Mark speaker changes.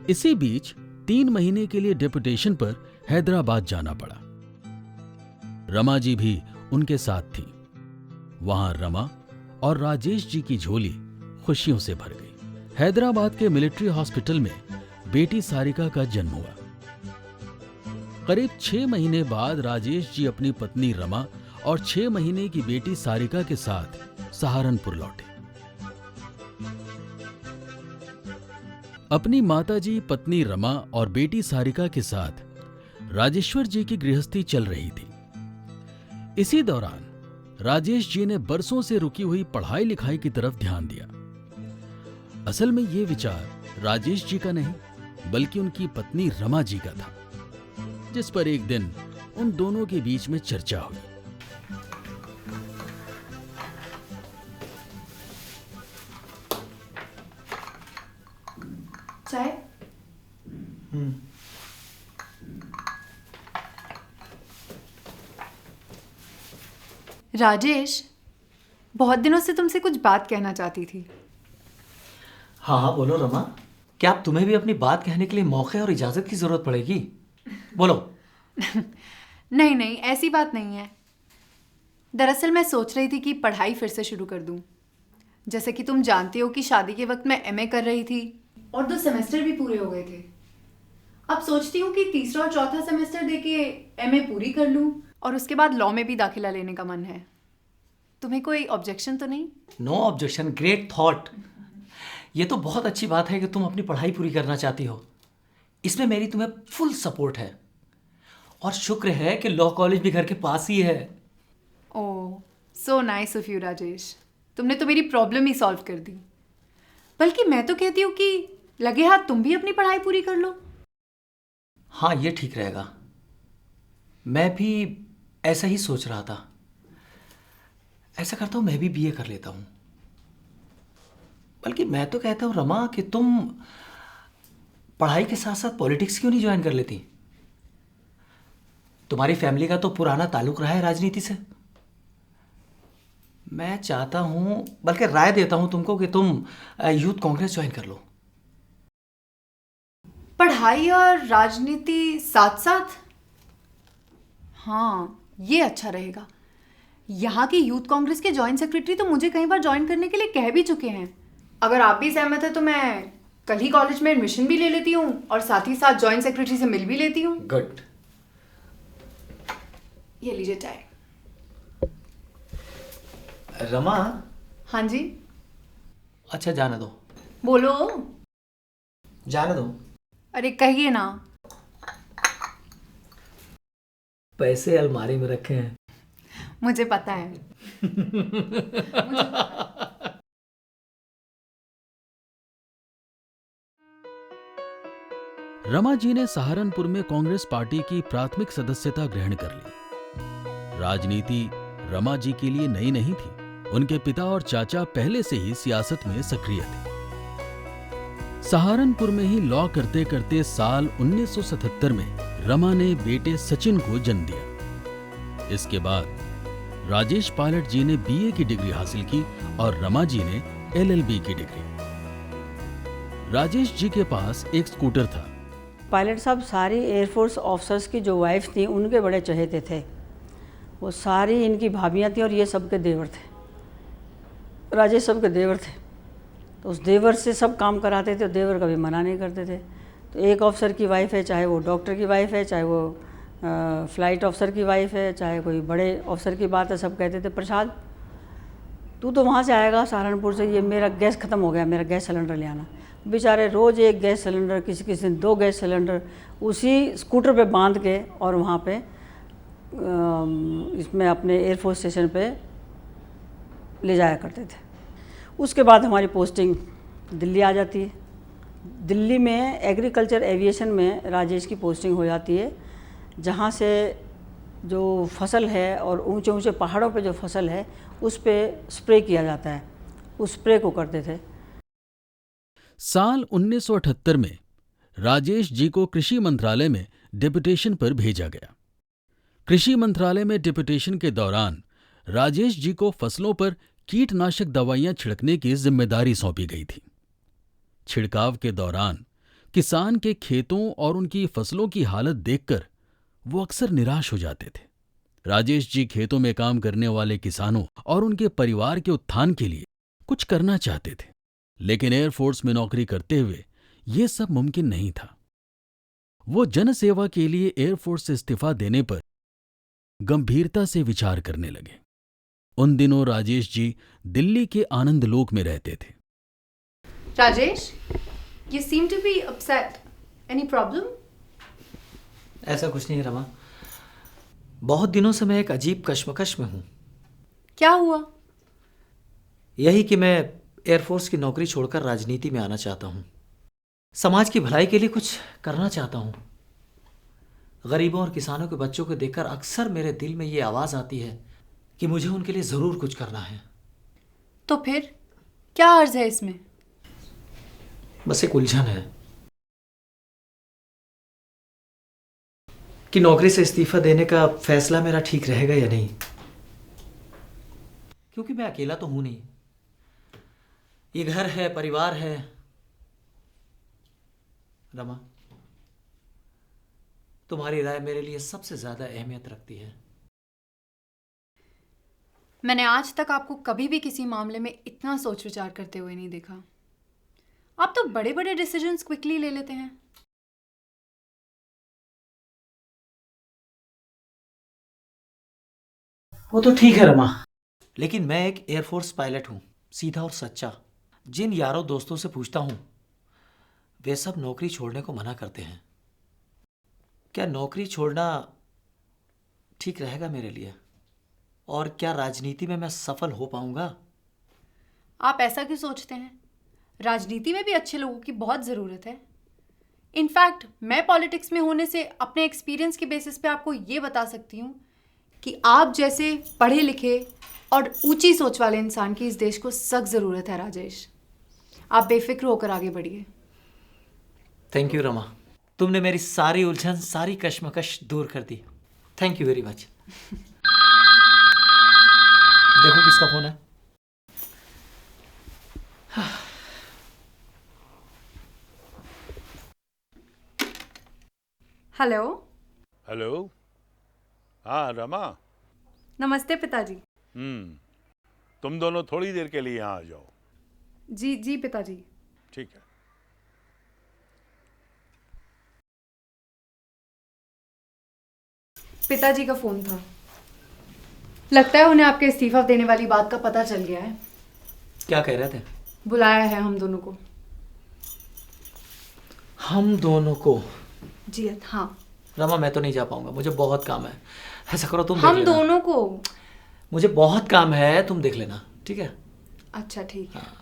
Speaker 1: इसी बीच 3 महीने के लिए डेपुटेशन पर हैदराबाद जाना पड़ा। रमा जी भी उनके साथ थी। वहां रमा और राजेश जी की झोली खुशियों से भर गई। हैदराबाद के मिलिट्री हॉस्पिटल में बेटी सारिका का जन्म हुआ। करीब 6 महीने बाद राजेश जी अपनी पत्नी रमा और 6 महीने की बेटी सारिका के साथ सहारनपुर लौटे। अपनी माताजी, पत्नी रमा और बेटी सारिका के साथ राजेश्वर जी की गृहस्थी चल रही थी। इसी दौरान राजेश जी ने बरसों से रुकी हुई पढ़ाई लिखाई की तरफ ध्यान दिया। असल में ये विचार राजेश जी का नहीं, बल्कि उनकी पत्नी रमा जी का था, जिस पर एक दिन उन दोनों के बीच में चर्चा हुई।
Speaker 2: चाय? राजेश, बहुत दिनों से तुमसे कुछ बात कहना चाहती थी।
Speaker 3: हाँ हाँ बोलो रमा। क्या अब तुम्हें भी अपनी बात कहने के लिए मौके और इजाजत की जरूरत पड़ेगी? बोलो।
Speaker 2: नहीं नहीं, ऐसी बात नहीं है। दरअसल मैं सोच रही थी कि पढ़ाई फिर से शुरू कर दूं। जैसे कि तुम जानती हो कि शादी के वक्त मैं एमए कर रही थी और 2 सेमेस्टर भी पूरे हो गए थे। अब सोचती हूँ कि तीसरा और चौथा सेमेस्टर देके एमए पूरी कर लूँ और उसके बाद लॉ में भी दाखिला लेने का मन है। तुम्हें कोई ऑब्जेक्शन तो नहीं?
Speaker 3: No objection, great thought. ये तो बहुत अच्छी बात है कि तुम अपनी पढ़ाई पूरी करना चाहती हो। इसमें मेरी तुम्हें फुल सपोर्ट है। और शुक्र है कि लॉ कॉलेज भी घर के पास ही है।
Speaker 2: Oh, so nice of you Rajesh. तुमने तो मेरी प्रॉब्लम ही सॉल्व कर दी। बल्कि मैं तो कहती हूँ कि लगे हाथ तुम भी अपनी पढ़ाई पूरी कर लो।
Speaker 3: हाँ, ये ठीक रहेगा। मैं भी ऐसा ही सोच रहा था। ऐसा करता हूँ, मैं भी बीए कर लेता हूँ। बल्कि मैं तो कहता हूँ रमा कि तुम पढ़ाई के साथ साथ पॉलिटिक्स क्यों नहीं ज्वाइन कर लेती? तुम्हारी फैमिली का तो पुराना ताल्लुक रहा है राजनीति से। मैं चाहता हूं, बल्कि राय देता हूं तुमको कि तुम यूथ कांग्रेस ज्वाइन कर लो।
Speaker 2: पढ़ाई और राजनीति साथ साथ? हाँ, ये अच्छा रहेगा। यहाँ की यूथ कांग्रेस के जॉइंट सेक्रेटरी तो मुझे कई बार ज्वाइन करने के लिए कह भी चुके हैं। अगर आप भी सहमत है तो मैं कल ही कॉलेज में एडमिशन भी ले लेती हूँ और साथ ही साथ जॉइंट सेक्रेटरी से मिल भी लेती हूँ।
Speaker 3: गुड।
Speaker 2: ये लीजिए चाय।
Speaker 3: रमा।
Speaker 2: हाँ जी।
Speaker 3: अच्छा, जाने दो।
Speaker 2: बोलो।
Speaker 3: जाने दो।
Speaker 2: अरे कहिए ना।
Speaker 3: पैसे अलमारी में रखे हैं।
Speaker 2: मुझे पता है। मुझे पता है।
Speaker 1: रमा जी ने सहारनपुर में कांग्रेस पार्टी की प्राथमिक सदस्यता ग्रहण कर ली। राजनीति रमा जी के लिए नई नहीं थी। उनके पिता और चाचा पहले से ही सियासत में सक्रिय थे। सहारनपुर में ही लॉ करते करते साल 1977 में रमा ने बेटे सचिन को जन्म दिया। इसके बाद राजेश पायलट जी ने बीए की डिग्री हासिल की और रमा जी ने एलएलबी की डिग्री। राजेश जी के पास एक स्कूटर था।
Speaker 4: पायलट साहब सारी एयरफोर्स ऑफिसर्स की जो वाइफ थी उनके बड़े चहेते थे। वो सारी इनकी भाभियाँ थी और ये सबके देवर थे। राजेश सब के देवर थे, तो उस देवर से सब काम कराते थे। देवर कभी मना नहीं करते थे। तो एक ऑफिसर की वाइफ है, चाहे वो डॉक्टर की वाइफ है, चाहे वो फ्लाइट ऑफिसर की वाइफ है, चाहे कोई बड़े ऑफिसर की बात है, सब कहते थे प्रसाद तू तो वहाँ से आएगा सहारनपुर से, ये मेरा गैस ख़त्म हो गया, मेरा गैस सिलेंडर ले आना। बेचारे रोज़ एक गैस सिलेंडर, किसी किसी दिन 2 गैस सिलेंडर उसी स्कूटर पे बांध के और वहाँ पे इसमें अपने एयरफोर्स स्टेशन पे ले जाया करते थे। उसके बाद हमारी पोस्टिंग दिल्ली आ जाती है। दिल्ली में एग्रीकल्चर एविएशन में राजेश की पोस्टिंग हो जाती है, जहाँ से जो फसल है और ऊंचे ऊंचे पहाड़ों पे जो फसल है उस पे स्प्रे किया जाता है, उस स्प्रे को करते थे।
Speaker 1: साल 1978 में राजेश जी को कृषि मंत्रालय में डेपुटेशन पर भेजा गया। कृषि मंत्रालय में डेपुटेशन के दौरान राजेश जी को फसलों पर कीटनाशक दवाइयां छिड़कने की जिम्मेदारी सौंपी गई थी। छिड़काव के दौरान किसान के खेतों और उनकी फसलों की हालत देखकर वो अक्सर निराश हो जाते थे। राजेश जी खेतों में काम करने वाले किसानों और उनके परिवार के उत्थान के लिए कुछ करना चाहते थे, लेकिन एयरफोर्स में नौकरी करते हुए ये सब मुमकिन नहीं था। वो जनसेवा के लिए एयरफोर्स से इस्तीफा देने पर गंभीरता से विचार करने लगे। उन दिनों राजेश जी दिल्ली के आनंद लोक में रहते थे।
Speaker 2: Rajesh, you seem to be upset. Any problem?
Speaker 3: ऐसा कुछ नहीं है रमा, बहुत दिनों से मैं एक अजीब कश्मकश में हूँ।
Speaker 2: क्या हुआ?
Speaker 3: यही कि मैं एयरफोर्स की नौकरी छोड़कर राजनीति में आना चाहता हूँ। समाज की भलाई के लिए कुछ करना चाहता हूँ। गरीबों और किसानों के बच्चों को देखकर अक्सर मेरे दिल में ये आवाज़ आती है कि मुझे उनके लिए ज़रूर कुछ करना है।
Speaker 2: तो फिर क्या अर्ज है इसमें?
Speaker 3: बस एक उलझन है कि नौकरी से इस्तीफा देने का फैसला मेरा ठीक रहेगा या नहीं, क्योंकि मैं अकेला तो हूं नहीं। ये घर है, परिवार है। रमा, तुम्हारी राय मेरे लिए सबसे ज्यादा अहमियत रखती है।
Speaker 2: मैंने आज तक आपको कभी भी किसी मामले में इतना सोच विचार करते हुए नहीं देखा। आप तो बड़े बड़े डिसीजंस क्विकली ले लेते हैं।
Speaker 3: वो तो ठीक है रमा, लेकिन मैं एक एयरफोर्स पायलट हूं, सीधा और सच्चा। जिन यारों दोस्तों से पूछता हूं, वे सब नौकरी छोड़ने को मना करते हैं। क्या नौकरी छोड़ना ठीक रहेगा मेरे लिए? और क्या राजनीति में मैं सफल हो पाऊंगा?
Speaker 2: आप ऐसा क्यों सोचते हैं? राजनीति में भी अच्छे लोगों की बहुत ज़रूरत है। इनफैक्ट मैं पॉलिटिक्स में होने से अपने एक्सपीरियंस के बेसिस पे आपको ये बता सकती हूँ कि आप जैसे पढ़े लिखे और ऊंची सोच वाले इंसान की इस देश को सख्त ज़रूरत है। राजेश, आप बेफिक्र होकर आगे बढ़िए।
Speaker 3: थैंक यू रमा, तुमने मेरी सारी उलझन, सारी कश्मकश दूर कर दी। Thank you very much. देखो किसका फोन है।
Speaker 2: हेलो।
Speaker 5: हेलो। हाँ रमा।
Speaker 2: नमस्ते पिताजी।
Speaker 5: तुम दोनों थोड़ी देर के लिए यहाँ आ जाओ।
Speaker 2: जी जी पिताजी।
Speaker 5: ठीक है।
Speaker 2: पिताजी का फोन था। लगता है उन्हें आपके इस्तीफा देने वाली बात का पता चल गया है।
Speaker 3: क्या कह रहे थे?
Speaker 2: बुलाया है हम दोनों को।
Speaker 3: हम दोनों को?
Speaker 2: जी हाँ।
Speaker 3: रमा, मैं तो नहीं जा पाऊंगा, मुझे बहुत काम है। ऐसा करो, तुम देख
Speaker 2: हम
Speaker 3: लेना।
Speaker 2: दोनों को?
Speaker 3: मुझे बहुत काम है, तुम देख लेना, ठीक है?
Speaker 2: अच्छा ठीक है।
Speaker 3: हाँ।